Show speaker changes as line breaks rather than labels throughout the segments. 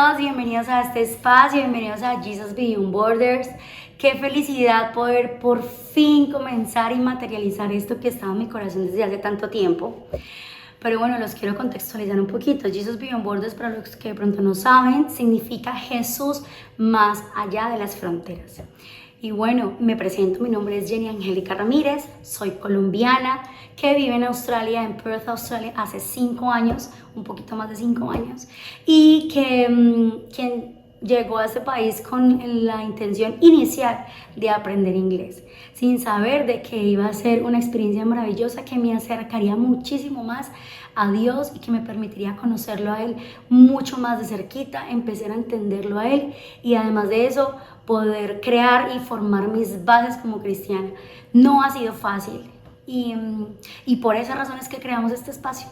todos, bienvenidos a este espacio, bienvenidos a Jesus Beyond Borders. Qué felicidad poder por fin comenzar y materializar esto que estaba en mi corazón desde hace tanto tiempo. Pero bueno, los quiero contextualizar un poquito. Jesus Beyond Borders, para los que de pronto no saben, significa Jesús más allá de las fronteras. Y bueno, me presento, mi nombre es Jenny Angélica Ramírez, soy colombiana que vive en Australia, en Perth, Australia, hace 5 años, un poquito más de 5 años, y quien llegó a este país con la intención inicial de aprender inglés, sin saber de que iba a ser una experiencia maravillosa que me acercaría muchísimo más a Dios y que me permitiría conocerlo a Él mucho más de cerquita, empezar a entenderlo a Él y además de eso poder crear y formar mis bases como cristiana. No ha sido fácil y por esa razón es que creamos este espacio,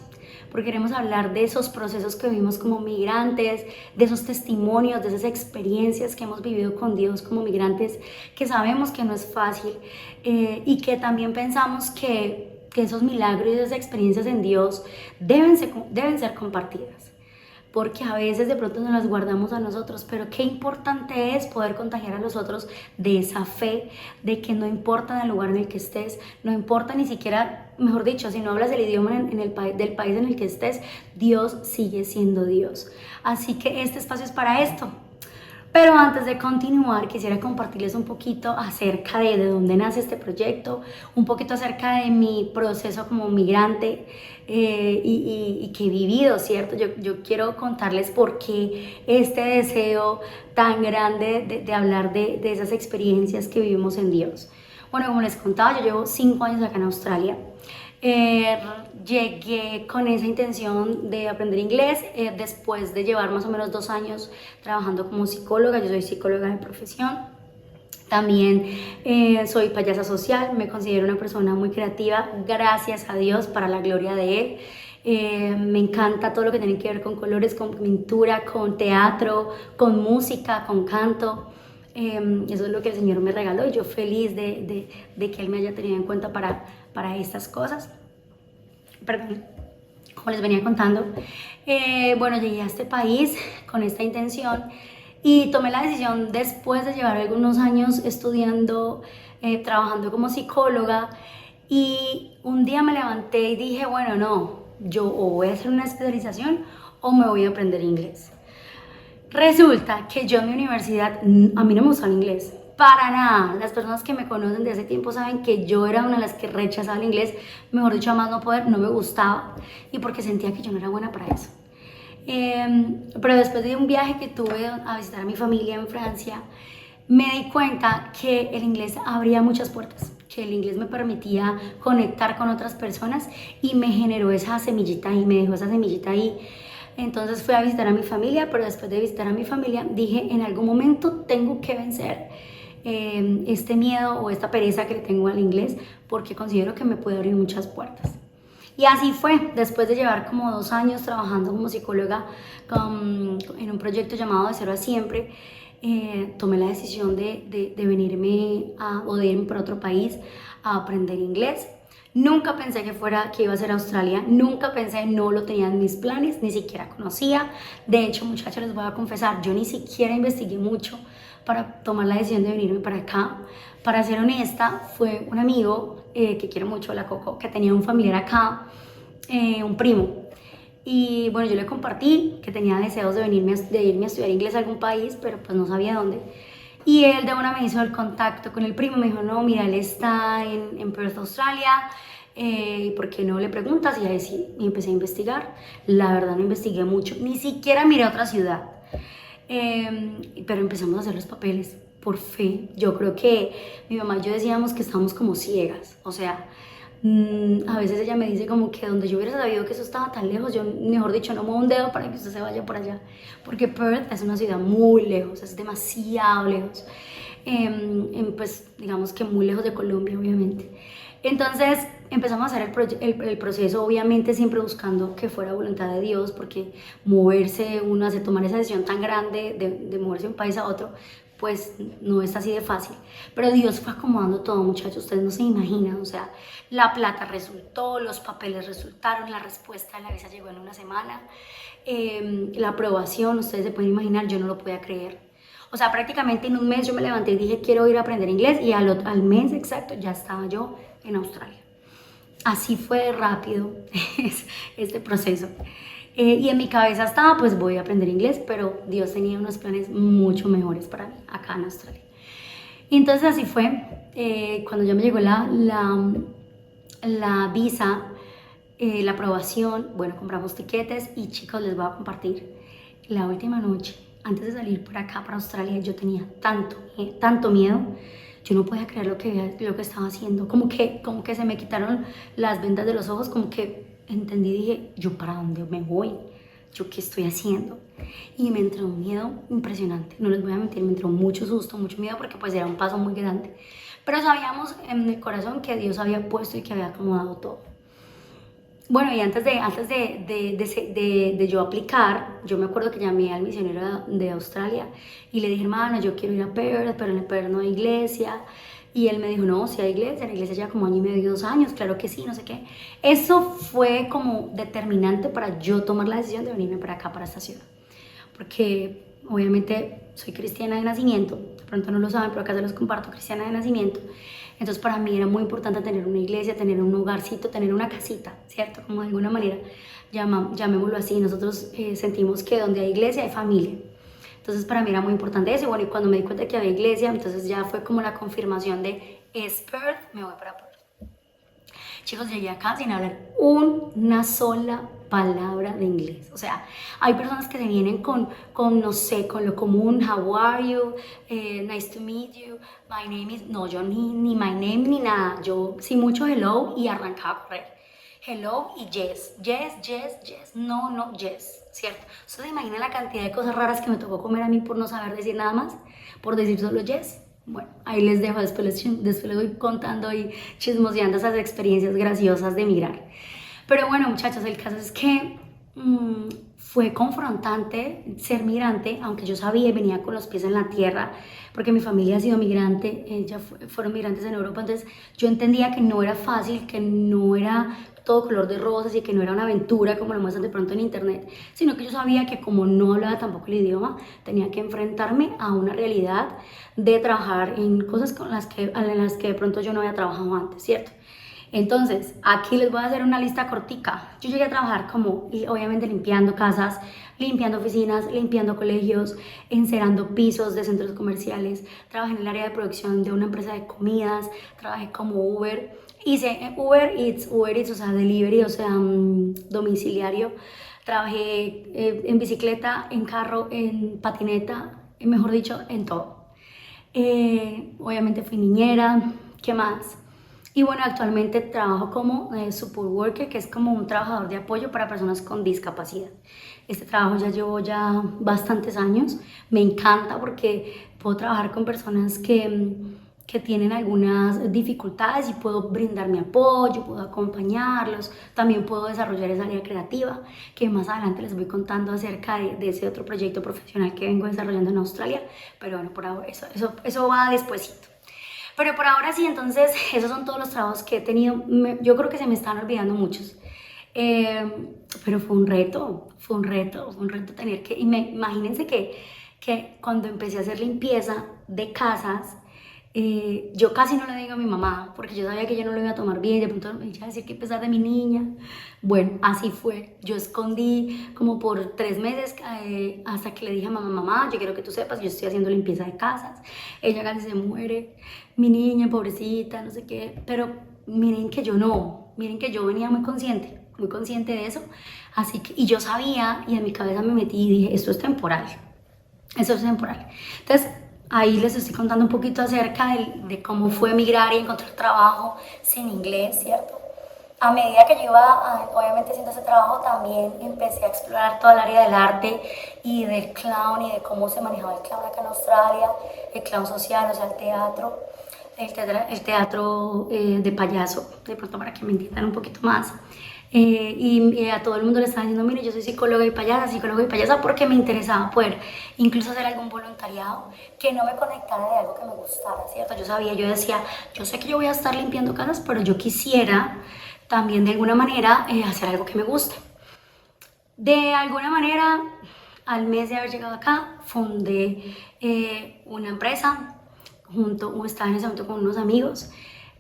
porque queremos hablar de esos procesos que vivimos como migrantes, de esos testimonios, de esas experiencias que hemos vivido con Dios como migrantes, que sabemos que no es fácil y que también pensamos que esos milagros y esas experiencias en Dios deben ser compartidas, porque a veces de pronto nos las guardamos a nosotros, pero qué importante es poder contagiar a los otros de esa fe, de que no importa el lugar en el que estés, no importa ni siquiera, mejor dicho, si no hablas el idioma del país en el que estés, Dios sigue siendo Dios. Así que este espacio es para esto. Pero antes de continuar, quisiera compartirles un poquito acerca de dónde nace este proyecto, un poquito acerca de mi proceso como migrante y que he vivido, ¿cierto? Yo quiero contarles por qué este deseo tan grande de hablar de esas experiencias que vivimos en Dios. Bueno, como les contaba, yo llevo 5 años acá en Australia. Llegué con esa intención de aprender inglés después de llevar más o menos 2 años trabajando como psicóloga. Yo soy psicóloga de profesión. También soy payasa social, me considero una persona muy creativa, gracias a Dios, para la gloria de Él. Me encanta todo lo que tiene que ver con colores, con pintura, con teatro, con música, con canto. Eso es lo que el Señor me regaló y yo feliz de que Él me haya tenido en cuenta para estas cosas. Perdón, como les venía contando, bueno, llegué a este país con esta intención y tomé la decisión después de llevar algunos años estudiando, trabajando como psicóloga, y un día me levanté y dije, bueno, no, yo o voy a hacer una especialización o me voy a aprender inglés. Resulta que yo en mi universidad, a mí no me gustaba el inglés, para nada. Las personas que me conocen de hace tiempo saben que yo era una de las que rechazaba el inglés, mejor dicho, a más no poder, no me gustaba y porque sentía que yo no era buena para eso. Pero después de un viaje que tuve a visitar a mi familia en Francia, me di cuenta que el inglés abría muchas puertas, que el inglés me permitía conectar con otras personas y me generó esa semillita ahí, me dejó esa semillita ahí. Entonces fui a visitar a mi familia, pero después de visitar a mi familia dije, en algún momento tengo que vencer este miedo o esta pereza que le tengo al inglés, porque considero que me puede abrir muchas puertas. Y así fue, después de llevar como 2 años trabajando como psicóloga en un proyecto llamado De Cero a Siempre, tomé la decisión de venirme o de irme para otro país a aprender inglés. Nunca pensé que iba a ser Australia, nunca pensé, no lo tenía en mis planes, ni siquiera conocía. De hecho, muchachos, les voy a confesar, yo ni siquiera investigué mucho para tomar la decisión de venirme para acá. Para ser honesta, fue un amigo que quiero mucho, la Coco, que tenía un familiar acá, un primo. Y bueno, yo le compartí que tenía deseos de irme a estudiar inglés a algún país, pero pues no sabía dónde. Y él de una me hizo el contacto con el primo, me dijo, no, mira, él está en Perth, Australia, ¿por qué no le preguntas? Y ahí sí, y empecé a investigar. La verdad no investigué mucho, ni siquiera miré otra ciudad. Pero empezamos a hacer los papeles por fe. Yo creo que mi mamá y yo decíamos que estábamos como ciegas, o sea, a veces ella me dice como que donde yo hubiera sabido que eso estaba tan lejos, yo mejor dicho no muevo un dedo para que usted se vaya por allá, porque Perth es una ciudad muy lejos, es demasiado lejos, pues digamos que muy lejos de Colombia obviamente. Entonces empezamos a hacer el proceso, obviamente siempre buscando que fuera voluntad de Dios, porque moverse, uno hace tomar esa decisión tan grande de moverse de un país a otro, pues no es así de fácil. Pero Dios fue acomodando todo, muchachos, ustedes no se imaginan, o sea, la plata resultó, los papeles resultaron, la respuesta de la visa llegó en una semana, la aprobación, ustedes se pueden imaginar, yo no lo podía creer. O sea, prácticamente en un mes yo me levanté y dije, quiero ir a aprender inglés, y al mes exacto ya estaba yo en Australia. Así fue rápido este proceso. Y en mi cabeza estaba, pues voy a aprender inglés, pero Dios tenía unos planes mucho mejores para mí acá en Australia. Y entonces así fue. Cuando ya me llegó la visa, la aprobación, bueno, compramos tiquetes y chicos, les voy a compartir. La última noche, antes de salir por acá, para Australia, yo tenía tanto miedo. Yo no podía creer lo que estaba haciendo. Como que se me quitaron las vendas de los ojos, como que entendí, dije, ¿yo para dónde me voy? ¿Yo qué estoy haciendo? Y me entró un miedo impresionante. No les voy a mentir, me entró mucho susto, mucho miedo, porque pues era un paso muy grande. Pero sabíamos en el corazón que Dios había puesto y que había acomodado todo. Bueno, y antes de yo aplicar, yo me acuerdo que llamé al misionero de Australia y le dije, hermano, yo quiero ir a Perth, pero en Perth no hay iglesia. Y él me dijo, no, sí hay iglesia, la iglesia lleva como año y medio, 2 años, claro que sí, no sé qué. Eso fue como determinante para yo tomar la decisión de venirme para acá, para esta ciudad. Porque obviamente soy cristiana de nacimiento, de pronto no lo saben, pero acá se los comparto, cristiana de nacimiento. Entonces para mí era muy importante tener una iglesia, tener un hogarcito, tener una casita, ¿cierto? Como de alguna manera, llamémoslo así, nosotros sentimos que donde hay iglesia hay familia. Entonces para mí era muy importante eso. Y bueno, y cuando me di cuenta que había iglesia, entonces ya fue como la confirmación de es Perth, me voy para Perth. Chicos, llegué acá sin hablar una sola palabra de inglés. O sea, hay personas que se vienen con no sé, con lo común, how are you, nice to meet you, my name is... No, yo ni my name ni nada. Yo sí mucho hello y arrancaba a correr. Hello y yes, yes, yes, yes, no, no, yes, ¿cierto? ¿Ustedes se imaginan la cantidad de cosas raras que me tocó comer a mí por no saber decir nada más? Por decir solo yes. Bueno, ahí les dejo, después les voy contando y chismoseando esas experiencias graciosas de emigrar. Pero bueno, muchachos, el caso es que fue confrontante ser migrante, aunque yo sabía y venía con los pies en la tierra, porque mi familia ha sido migrante, fueron migrantes en Europa, entonces yo entendía que no era fácil, que no era todo color de rosas y que no era una aventura como lo muestran de pronto en internet, sino que yo sabía que como no hablaba tampoco el idioma, tenía que enfrentarme a una realidad de trabajar en cosas en las que de pronto yo no había trabajado antes, ¿cierto? Entonces, aquí les voy a hacer una lista cortica. Yo llegué a trabajar como, obviamente, limpiando casas, limpiando oficinas, limpiando colegios, encerando pisos de centros comerciales. Trabajé en el área de producción de una empresa de comidas, trabajé como Uber. Hice Uber Eats, o sea, delivery, o sea, domiciliario. Trabajé en bicicleta, en carro, en patineta, mejor dicho, en todo. Obviamente fui niñera, ¿qué más? Y bueno, actualmente trabajo como support worker, que es como un trabajador de apoyo para personas con discapacidad. Este trabajo ya llevo bastantes años. Me encanta porque puedo trabajar con personas que tienen algunas dificultades y puedo brindar mi apoyo, puedo acompañarlos. También puedo desarrollar esa área creativa, que más adelante les voy contando acerca de ese otro proyecto profesional que vengo desarrollando en Australia. Pero bueno, por ahora eso va despuesito. Pero por ahora sí, entonces esos son todos los trabajos que he tenido. Yo creo que se me están olvidando muchos. Pero fue un reto tener que... Imagínense que cuando empecé a hacer limpieza de casas, yo casi no le digo a mi mamá, porque yo sabía que ella no lo iba a tomar bien, de pronto me iba a decir que pesar de mi niña. Bueno, así fue. Yo escondí como por 3 meses hasta que le dije a mamá, yo quiero que tú sepas, yo estoy haciendo limpieza de casas. Ella casi se muere, mi niña, pobrecita, no sé qué. Pero miren que yo venía muy consciente de eso. Así que, y yo sabía, y en mi cabeza me metí y dije, esto es temporal. Entonces, ahí les estoy contando un poquito acerca de cómo fue emigrar y encontrar trabajo sin inglés, ¿cierto? A medida que yo iba, obviamente, haciendo ese trabajo, también empecé a explorar toda el área del arte y del clown y de cómo se manejaba el clown acá en Australia, el clown social, o sea, el teatro de payaso, de pronto para que me entiendan un poquito más. y a todo el mundo le estaba diciendo, mire, yo soy psicóloga y payasa, porque me interesaba poder incluso hacer algún voluntariado que no me conectara de algo que me gustara, ¿cierto? Yo decía, yo sé que yo voy a estar limpiando casas, pero yo quisiera también de alguna manera hacer algo que me guste. De alguna manera, al mes de haber llegado acá, fundé una empresa, estaba en ese momento con unos amigos,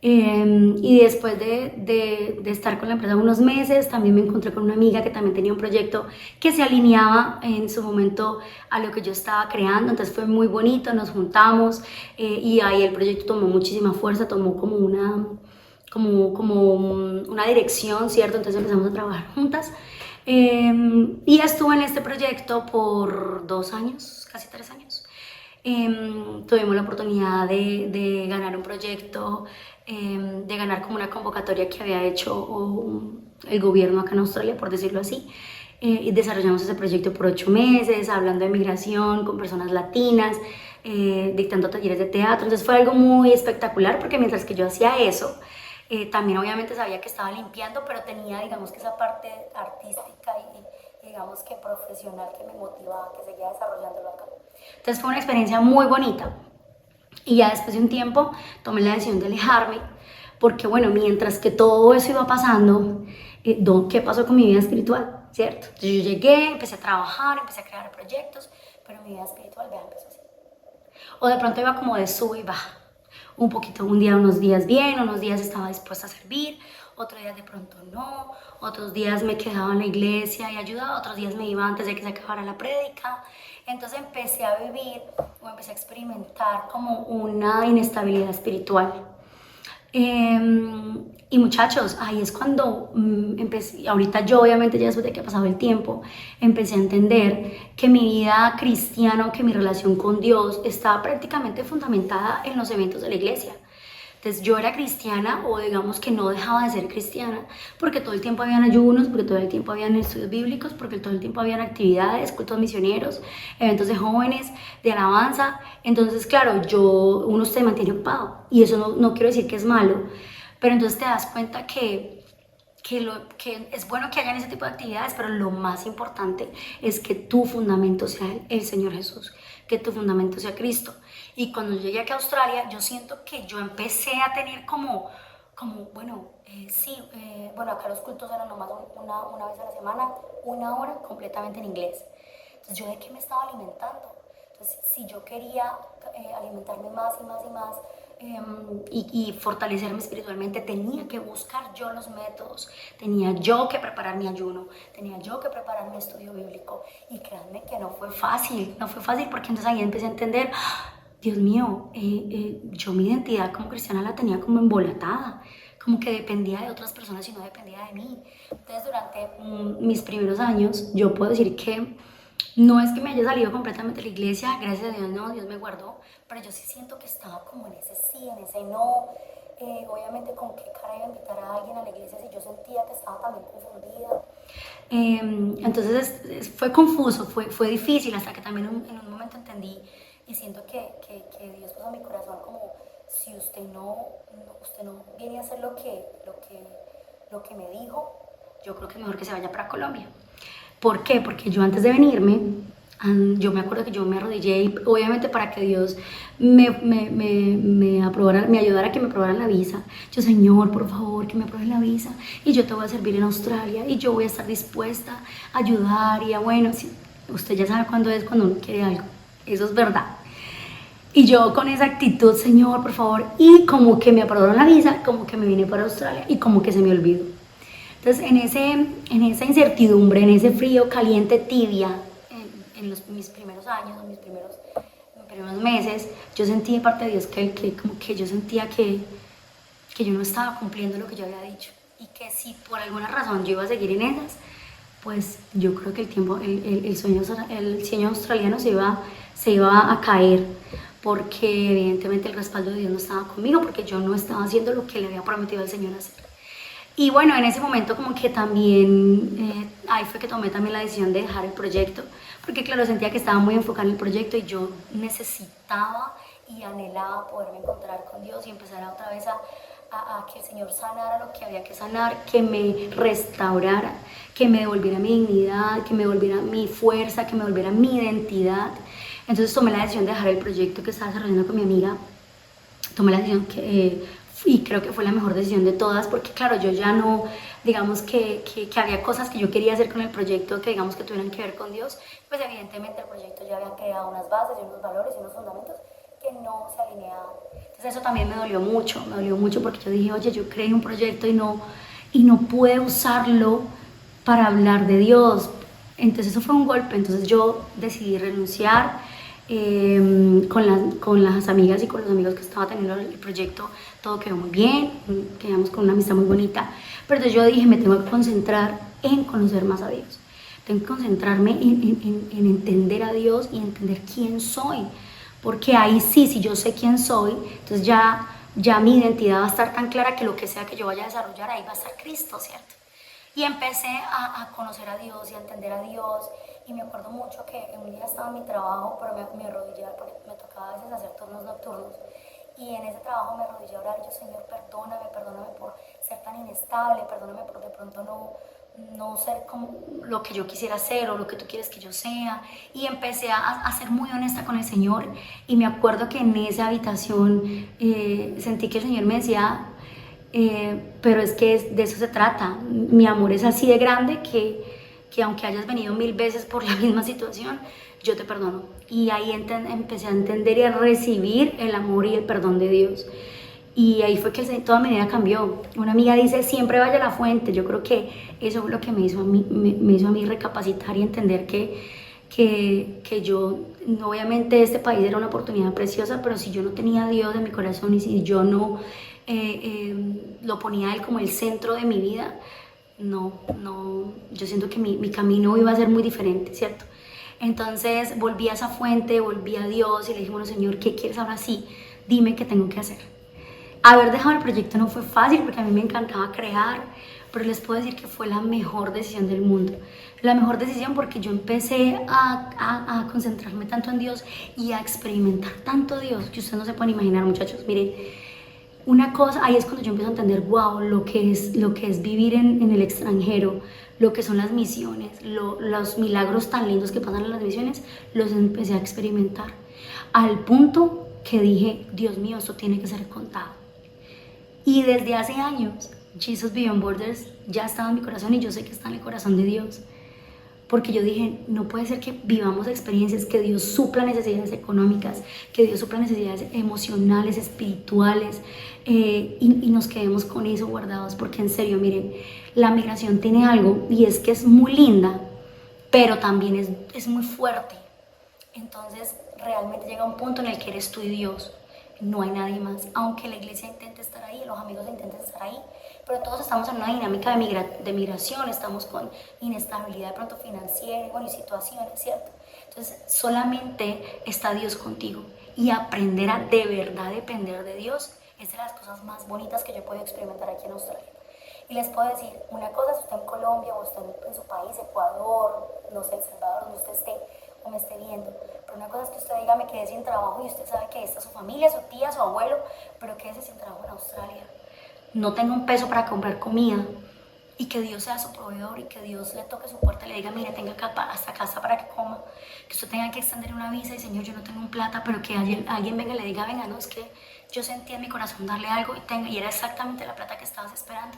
y después de estar con la empresa unos meses, también me encontré con una amiga que también tenía un proyecto que se alineaba en su momento a lo que yo estaba creando, entonces fue muy bonito, nos juntamos, y ahí el proyecto tomó muchísima fuerza, tomó como una dirección, ¿cierto? Entonces empezamos a trabajar juntas. Y estuve en este proyecto por 2 años, casi 3 años. Tuvimos la oportunidad de ganar un proyecto, de ganar como una convocatoria que había hecho el gobierno acá en Australia, por decirlo así. Y desarrollamos ese proyecto por 8 meses, hablando de migración con personas latinas, dictando talleres de teatro. Entonces fue algo muy espectacular porque mientras que yo hacía eso, también obviamente sabía que estaba limpiando, pero tenía, digamos, que esa parte artística y digamos que profesional que me motivaba, que seguía desarrollándolo acá. Entonces fue una experiencia muy bonita. Y ya después de un tiempo tomé la decisión de alejarme, porque bueno, mientras que todo eso iba pasando, ¿qué pasó con mi vida espiritual? ¿Cierto? Entonces yo llegué, empecé a trabajar, empecé a crear proyectos, pero mi vida espiritual, vean, empezó así. O de pronto iba como de sube y baja. Un poquito, unos días bien, unos días estaba dispuesta a servir, otros días de pronto no, otros días me quedaba en la iglesia y ayudaba, otros días me iba antes de que se acabara la prédica. Entonces empecé a vivir o empecé a experimentar como una inestabilidad espiritual. Y muchachos, ahí es cuando empecé, ahorita yo obviamente ya después de que ha pasado el tiempo, empecé a entender que mi vida cristiana o que mi relación con Dios estaba prácticamente fundamentada en los eventos de la iglesia. Entonces yo era cristiana o digamos que no dejaba de ser cristiana porque todo el tiempo habían ayunos, porque todo el tiempo habían estudios bíblicos, porque todo el tiempo habían actividades, cultos misioneros, eventos de jóvenes, de alabanza. Entonces claro, uno se mantiene ocupado y eso no quiero decir que es malo, pero entonces te das cuenta que es bueno que hayan ese tipo de actividades, pero lo más importante es que tu fundamento sea el Señor Jesús, que tu fundamento sea Cristo. Y cuando yo llegué aquí a Australia, yo siento que yo empecé a tener bueno, acá los cultos eran nomás una vez a la semana, 1 hora completamente en inglés. Entonces, ¿yo de qué me estaba alimentando? Entonces, si yo quería alimentarme más y más y más, y fortalecerme espiritualmente, tenía que buscar yo los métodos, tenía yo que preparar mi ayuno, tenía yo que preparar mi estudio bíblico, y créanme que no fue fácil porque entonces ahí empecé a entender, Dios mío, yo mi identidad como cristiana la tenía como embolatada, como que dependía de otras personas y no dependía de mí. Entonces durante mis primeros años yo puedo decir que no es que me haya salido completamente de la iglesia, gracias a Dios no, Dios me guardó, pero yo sí siento que estaba como en ese sí, en ese no. Obviamente con qué cara iba a invitar a alguien a la iglesia si yo sentía que estaba también confundida. Entonces fue confuso, fue difícil, hasta que también en un momento entendí y siento que Dios puso en mi corazón como, si usted no viene a hacer lo que me dijo, yo creo que es mejor que se vaya para Colombia. ¿Por qué? Porque yo antes de venirme, yo me acuerdo que yo me arrodillé y obviamente para que Dios me ayudara a que me aprobaran la visa. Yo, Señor, por favor, que me aprueben la visa y yo te voy a servir en Australia y yo voy a estar dispuesta a ayudar y bueno, si, usted ya sabe cuándo uno quiere algo, eso es verdad. Y yo con esa actitud, Señor, por favor, y como que me aprobaron la visa, como que me vine para Australia y como que se me olvidó. Entonces, en esa incertidumbre, en ese frío, caliente, tibia, mis primeros años, mis primeros meses, yo sentí de parte de Dios como que yo sentía que yo no estaba cumpliendo lo que yo había dicho. Y que si por alguna razón yo iba a seguir en esas, pues yo creo que el sueño australiano se iba a caer. Porque evidentemente el respaldo de Dios no estaba conmigo, porque yo no estaba haciendo lo que le había prometido al Señor hacer. Y bueno, en ese momento como que también, ahí fue que tomé también la decisión de dejar el proyecto, porque claro, sentía que estaba muy enfocada en el proyecto y yo necesitaba y anhelaba poderme encontrar con Dios y empezar otra vez a que el Señor sanara lo que había que sanar, que me restaurara, que me devolviera mi dignidad, que me devolviera mi fuerza, que me devolviera mi identidad. Entonces tomé la decisión de dejar el proyecto que estaba desarrollando con mi amiga. Tomé la decisión y creo que fue la mejor decisión de todas, porque claro, yo ya no, digamos que había cosas que yo quería hacer con el proyecto que digamos que tuvieran que ver con Dios, pues evidentemente el proyecto ya había creado unas bases y unos valores y unos fundamentos que no se alineaban. Entonces eso también me dolió mucho porque yo dije, oye, yo creé un proyecto y no pude usarlo para hablar de Dios. Entonces eso fue un golpe, entonces yo decidí renunciar. Con las amigas y con los amigos que estaba teniendo el proyecto, todo quedó muy bien, quedamos con una amistad muy bonita, pero entonces yo dije, me tengo que concentrar en conocer más a Dios, tengo que concentrarme en entender a Dios y entender quién soy, porque ahí sí, si yo sé quién soy, entonces ya mi identidad va a estar tan clara que lo que sea que yo vaya a desarrollar, ahí va a estar Cristo, ¿cierto? Y empecé a conocer a Dios y a entender a Dios. Y me acuerdo mucho que un día estaba en mi trabajo, pero me arrodillé porque me tocaba a veces hacer turnos nocturnos. Y en ese trabajo me arrodillé a orar, yo, Señor, perdóname por ser tan inestable, perdóname por de pronto no ser como lo que yo quisiera ser o lo que tú quieres que yo sea. Y empecé a ser muy honesta con el Señor. Y me acuerdo que en esa habitación sentí que el Señor me decía, pero es que de eso se trata. Mi amor es así de grande que aunque hayas venido 1000 veces por la misma situación, yo te perdono. Y ahí empecé a entender y a recibir el amor y el perdón de Dios. Y ahí fue que toda mi vida cambió. Una amiga dice, siempre vaya a la fuente. Yo creo que eso fue lo que me hizo a mí recapacitar y entender que yo, obviamente este país era una oportunidad preciosa, pero si yo no tenía a Dios en mi corazón y si yo no lo ponía a Él como el centro de mi vida, yo siento que mi camino iba a ser muy diferente, ¿cierto? Entonces volví a esa fuente, volví a Dios y le dije, bueno, Señor, ¿qué quieres ahora sí? Dime qué tengo que hacer. Haber dejado el proyecto no fue fácil porque a mí me encantaba crear, pero les puedo decir que fue la mejor decisión del mundo. La mejor decisión porque yo empecé a concentrarme tanto en Dios y a experimentar tanto Dios que ustedes no se pueden imaginar, muchachos. Miren, una cosa, ahí es cuando yo empiezo a entender, wow, lo que es vivir en el extranjero, lo que son las misiones, los milagros tan lindos que pasan en las misiones, los empecé a experimentar. Al punto que dije, Dios mío, esto tiene que ser contado. Y desde hace años, Jesus Beyond Borders ya estaba en mi corazón y yo sé que está en el corazón de Dios. Porque yo dije, no puede ser que vivamos experiencias, que Dios supla necesidades económicas, que Dios supla necesidades emocionales, espirituales, y nos quedemos con eso guardados. Porque en serio, miren, la migración tiene algo y es que es muy linda, pero también es muy fuerte. Entonces, realmente llega un punto en el que eres tú y Dios. No hay nadie más, aunque la iglesia intente estar ahí, los amigos intenten estar ahí, pero todos estamos en una dinámica de migración, estamos con inestabilidad de pronto financiera, bueno, y situaciones, ¿cierto? Entonces solamente está Dios contigo y aprender a de verdad depender de Dios es de las cosas más bonitas que yo he podido experimentar aquí en Australia. Y les puedo decir, una cosa, si usted en Colombia o usted en su país, Ecuador, no sé, El Salvador, donde usted esté o me esté viendo, pero una cosa es que usted diga, me quedé sin trabajo y usted sabe que está su familia, su tía, su abuelo, pero quédese sin trabajo en Australia. No tenga un peso para comprar comida y que Dios sea su proveedor y que Dios le toque su puerta y le diga, mire, tenga hasta casa para que coma, que usted tenga que extender una visa y Señor, yo no tengo un plata, pero que alguien venga y le diga, venga, no, es que yo sentí en mi corazón darle algo y era exactamente la plata que estabas esperando.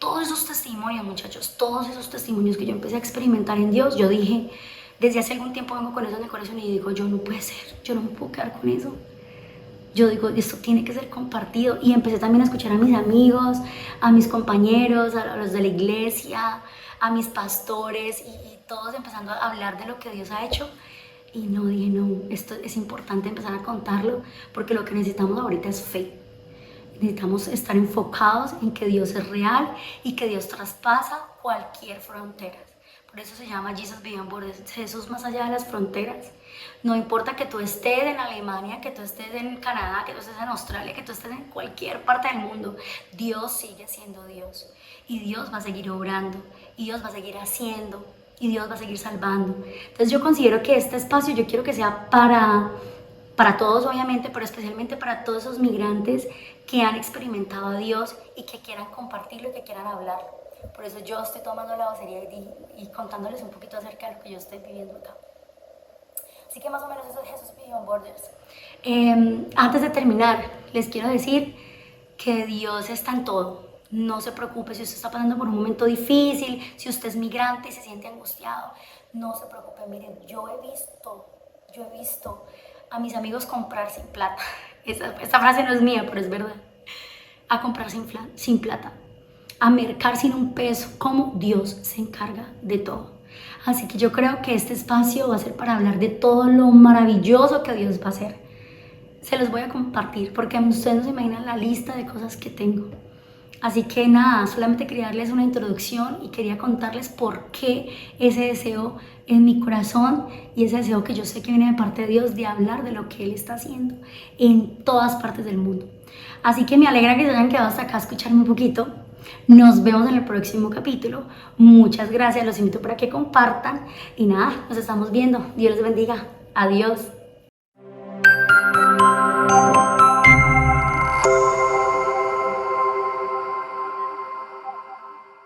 Todos esos testimonios, muchachos, todos esos testimonios que yo empecé a experimentar en Dios, yo dije, desde hace algún tiempo vengo con eso en el corazón y digo, yo no puede ser, yo no me puedo quedar con eso. Yo digo, esto tiene que ser compartido. Y empecé también a escuchar a mis amigos, a mis compañeros, a los de la iglesia, a mis pastores y todos empezando a hablar de lo que Dios ha hecho. Y no, dije, no, esto es importante empezar a contarlo porque lo que necesitamos ahorita es fe. Necesitamos estar enfocados en que Dios es real y que Dios traspasa cualquier frontera. Por eso se llama Jesus Beyond Borders, Jesús más allá de las fronteras. No importa que tú estés en Alemania, que tú estés en Canadá, que tú estés en Australia, que tú estés en cualquier parte del mundo, Dios sigue siendo Dios. Y Dios va a seguir obrando, y Dios va a seguir haciendo, y Dios va a seguir salvando. Entonces yo considero que este espacio yo quiero que sea para para todos obviamente, pero especialmente para todos esos migrantes que han experimentado a Dios y que quieran compartirlo y que quieran hablarlo. Por eso yo estoy tomando la vocería y contándoles un poquito acerca de lo que yo estoy viviendo acá. Así que más o menos eso es Jesús Beyond Borders. Antes de terminar, les quiero decir que Dios está en todo. No se preocupe si usted está pasando por un momento difícil, si usted es migrante y se siente angustiado. No se preocupe, miren, yo he visto a mis amigos comprar sin plata. Esta frase no es mía, pero es verdad. A comprar sin plata, a mercar sin un peso, como Dios se encarga de todo. Así que yo creo que este espacio va a ser para hablar de todo lo maravilloso que Dios va a hacer. Se los voy a compartir porque ustedes no se imaginan la lista de cosas que tengo. Así que nada, solamente quería darles una introducción y quería contarles por qué ese deseo en mi corazón y ese deseo que yo sé que viene de parte de Dios de hablar de lo que Él está haciendo en todas partes del mundo. Así que me alegra que se hayan quedado hasta acá a escucharme un poquito. Nos vemos en el próximo capítulo. Muchas gracias, los invito para que compartan y nada, nos estamos viendo. Dios les bendiga. Adiós.